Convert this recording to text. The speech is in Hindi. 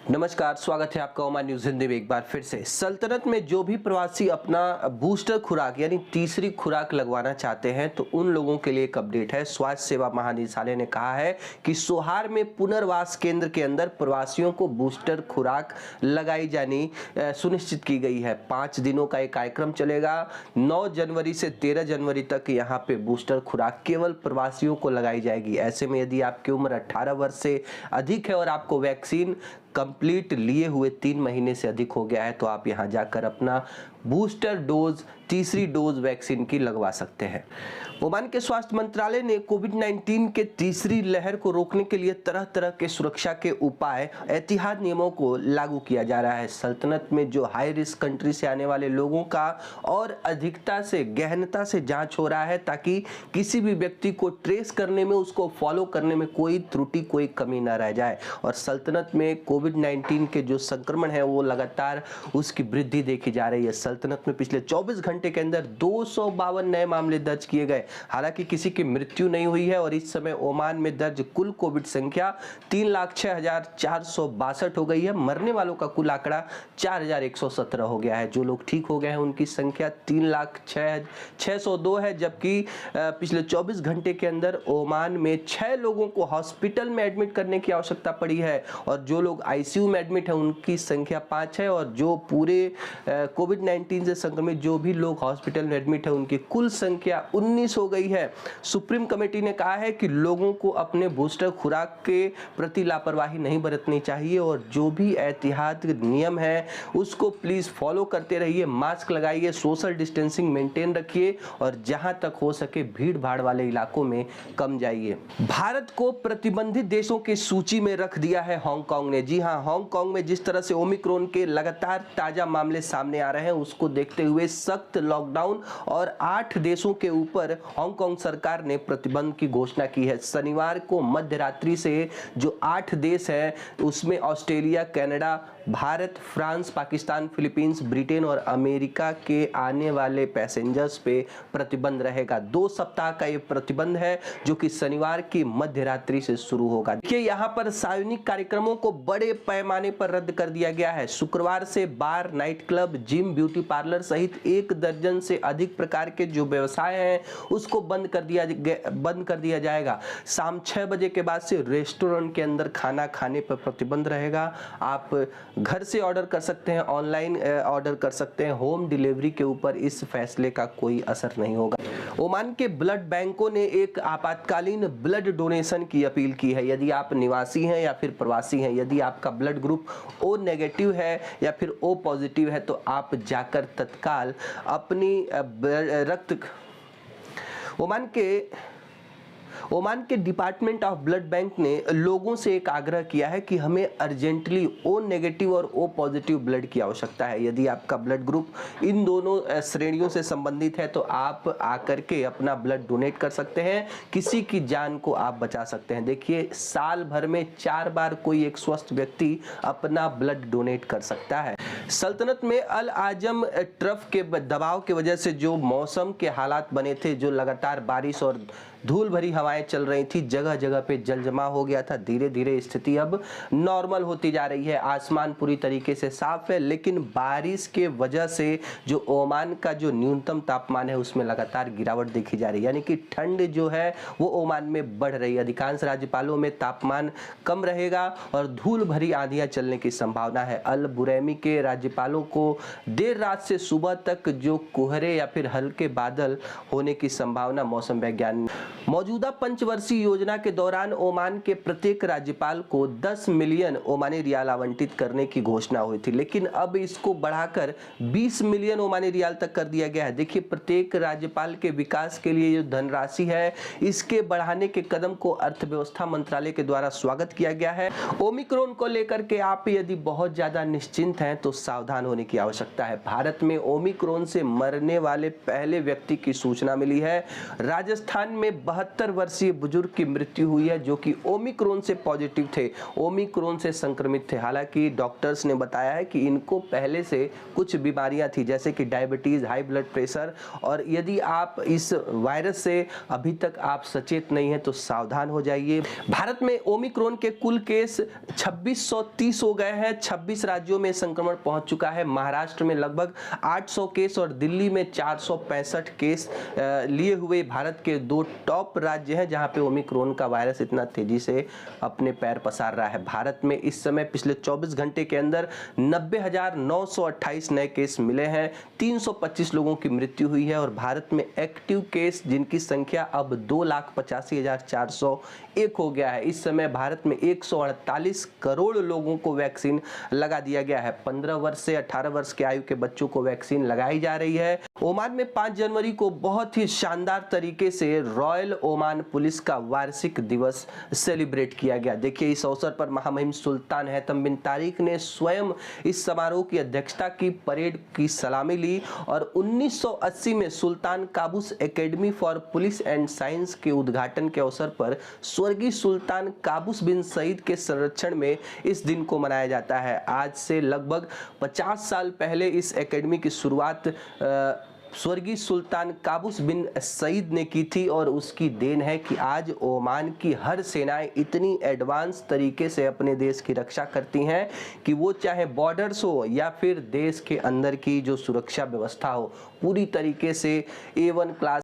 नमस्कार, स्वागत है आपका ओमान न्यूज़ हिंदी में एक बार फिर से। सल्तनत में जो भी प्रवासी अपना बूस्टर खुराक यानी तीसरी खुराक लगवाना चाहते हैं तो उन लोगों के लिए एक अपडेट है। स्वास्थ्य सेवा महानिदेशालय ने कहा है कि सोहार में पुनर्वास केंद्र के अंदर प्रवासियों को बूस्टर खुराक लगाई जानी सुनिश्चित की गई है। 5 दिनों का एक कार्यक्रम चलेगा। 9 जनवरी से 13 जनवरी तक यहाँ पे बूस्टर खुराक केवल प्रवासियों को लगाई जाएगी। ऐसे में यदि आपकी उम्र 18 वर्ष से अधिक है और आपको वैक्सीन कंप्लीट लिए हुए 3 महीने से अधिक हो गया है तो आप यहां जाकर अपना बूस्टर डोज तीसरी डोज वैक्सीन की लगवा सकते हैं। ओमान के स्वास्थ्य मंत्रालय ने कोविड-19 के तीसरी लहर को रोकने के लिए तरह तरह के सुरक्षा के उपाय एहतियात नियमों को लागू किया जा रहा है। सल्तनत में जो हाई रिस्क कंट्री से आने वाले लोगों का और अधिकता से गहनता से जांच हो रहा है ताकि किसी भी व्यक्ति को ट्रेस करने में, उसको फॉलो करने में कोई त्रुटि, कोई कमी ना रह जाए। और सल्तनत में कोविड-19 के जो संक्रमण है वो लगातार उसकी वृद्धि देखी जा रही है। सल्तनत में पिछले 24 घंटे के अंदर 252 नए मामले दर्ज किए गए। हालांकि किसी की मृत्यु नहीं हुई है और इस समय ओमान में दर्ज कुल कोविड संख्या 3,06,462 हो गई है। मरने वालों का कुल आंकड़ा 4,117 हो गया है। जो लोग ठीक हो गए हैं उनकी संख्या 3,06,602 है, जबकि पिछले 24 घंटे के अंदर ओमान में 6 लोगों को हॉस्पिटल में एडमिट करने की आवश्यकता पड़ी है और जो लोग आईसीयू में एडमिट है उनकी संख्या 5 है और जो पूरे कोविड-19 से संक्रमित जो भी लोग हॉस्पिटल में एडमिट है उनकी कुल संख्या 19 हो गई है। सुप्रीम कमेटी ने कहा है कि लोगों को अपने बूस्टर खुराक के प्रति लापरवाही नहीं बरतनी चाहिए और जो भी एहतियात नियम है उसको प्लीज फॉलो करते रहिए। मास्क लगाइए, सोशल डिस्टेंसिंग मेंटेन रखिए और जहां तक हो सके भीड़ भाड़ वाले इलाकों में कम जाइए। भारत को प्रतिबंधित देशों की सूची में रख दिया है हांगकांग ने। जी हां, हांगकांग में जिस तरह से ओमिक्रॉन के लगातार ताजा मामले सामने आ रहे हैं उसको देखते हुए सख्त लॉकडाउन और 8 देशों के ऊपर हांगकांग सरकार ने प्रतिबंध की घोषणा की है। शनिवार को मध्य रात्रि से जो 8 देश हैं उसमें Australia, Canada, Bharat, France, Pakistan, Philippines, Britain और अमेरिका के आने वाले पैसेंजर्स पे प्रतिबंध रहेगा। 2 सप्ताह का ये प्रतिबंध है जो कि शनिवार की मध्य रात्रि से शुरू होगा। देखिए यहाँ पर सार्वजनिक कार्यक्रमों को बड़े पैमाने पर रद्द कर दिया गया है। शुक्रवार से bar, night club, gym, beauty parlour सहित 1 दर्जन से अधिक प्रकार के जो व्यवसाय हैं उसको बंद कर दिया जाएगा। शाम 6 बजे के बाद से रेस्टोरेंट के अंदर खाना खाने पर प्रतिबंध रहेगा। आप घर से ऑर्डर कर सकते हैं, ऑनलाइन ऑर्डर कर सकते हैं। होम डिलीवरी के ऊपर इस फैसले का कोई असर नहीं होगा। ओमान के ब्लड बैंकों ने एक आपातकालीन ब्लड डोनेशन की अपील की है। यदि आप निवासी हैं या फिर प्रवासी हैं, यदि आपका ब्लड ग्रुप ओ नेगेटिव है या फिर ओ पॉजिटिव है तो आप जाकर तत्काल अपनी रक्त ओमान के डिपार्टमेंट ऑफ ब्लड बैंक ने लोगों से एक आग्रह किया है कि हमें अर्जेंटली ओ नेगेटिव और ओ पॉजिटिव ब्लड की आवश्यकता है। यदि आपका ब्लड ग्रुप इन दोनों श्रेणियों से संबंधित है तो आप आकर के अपना ब्लड डोनेट कर सकते हैं, किसी की जान को आप बचा सकते हैं। देखिए, साल भर में 4 बार कोई एक स्वस्थ व्यक्ति अपना ब्लड डोनेट कर सकता है। सल्तनत में अल आजम ट्रफ के दबाव की वजह से जो मौसम के हालात बने थे, जो लगातार बारिश और धूल भरी हवाएं चल रही थी, जगह जगह पे जल जमा हो गया था। धीरे धीरे स्थिति अब नॉर्मल होती जा रही है। आसमान पूरी तरीके से साफ है, लेकिन बारिश के वजह से जो ओमान का जो न्यूनतम तापमान है उसमें लगातार गिरावट देखी जा रही है, यानी कि ठंड जो है वो ओमान में बढ़ रही है। अधिकांश राज्यपालों में तापमान कम रहेगा और धूल भरी आंधियां चलने की संभावना है। अल बुरैमी के राज्यपालों को देर रात से सुबह तक जो कोहरे या फिर हल्के बादल होने की संभावना मौसम वैज्ञानिक। मौजूदा पंचवर्षीय योजना के दौरान ओमान के प्रत्येक राज्यपाल को 10 मिलियन ओमानी रियाल आवंटित करने की घोषणा हुई थी, लेकिन अब इसको बढ़ाकर 20 मिलियन ओमानी रियाल तक कर दिया गया है। देखिए, प्रत्येक राज्यपाल के विकास के लिए जो धनराशि है इसके बढ़ाने के कदम को अर्थव्यवस्था मंत्रालय के द्वारा स्वागत किया गया है। ओमिक्रॉन को लेकर के आप यदि बहुत ज्यादा निश्चिंत हैं तो सावधान होने की आवश्यकता है। भारत में ओमिक्रॉन से मरने वाले पहले व्यक्ति की सूचना मिली है। राजस्थान में 72 वर्षीय बुजुर्ग की मृत्यु हुई है जो कि ओमिक्रॉन से पॉजिटिव थे, ओमिक्रॉन से संक्रमित थे। हालांकि डॉक्टर्स ने बताया है कि इनको पहले से कुछ बीमारियां थी जैसे कि डायबिटीज, हाई ब्लड प्रेशर, और यदि आप इस वायरस से अभी तक आप सचेत नहीं हैं तो सावधान हो जाइए। भारत में ओमिक्रॉन के कुल केस 2630 हो गए हैं। 26 राज्यों में संक्रमण पहुंच चुका है। महाराष्ट्र में लगभग 800 केस और दिल्ली में 465 केस लिए हुए भारत के 2 टॉप राज्य हैं जहां पे ओमिक्रॉन का वायरस इतना तेजी से अपने पैर पसार रहा है। भारत में इस समय पिछले 24 घंटे के अंदर 90,928 नए केस मिले हैं, 325 लोगों की मृत्यु हुई है और भारत में एक्टिव केस जिनकी संख्या अब 2,85,401 हो गया है। इस समय भारत में 148 करोड़ लोगों को वैक्सीन लगा दिया गया है। 15 वर्ष से 18 वर्ष के आयु के बच्चों को वैक्सीन लगाई जा रही है। ओमान में 5 जनवरी को बहुत ही शानदार तरीके से रॉयल ओमान पुलिस का वार्षिक दिवस सेलिब्रेट किया गया। देखिए, इस अवसर पर महामहिम सुल्तान हैतम बिन तारिक ने स्वयं इस समारोह की अध्यक्षता की, परेड की सलामी ली और 1980 में सुल्तान Qaboos academy for police and science के उद्घाटन के अवसर पर स्वर्गीय सुल्तान काबूस बिन सईद के संरक्षण में इस दिन को मनाया जाता है। आज से लगभग 50 साल पहले इस एकेडमी की शुरुआत स्वर्गीय सुल्तान काबूस बिन सईद ने की थी और उसकी देन है कि आज ओमान की हर सेनाएं इतनी एडवांस तरीके से अपने देश की रक्षा करती हैं कि वो चाहे बॉर्डर्स हो या फिर देश के अंदर की जो सुरक्षा व्यवस्था हो, पूरी तरीके से A1 क्लास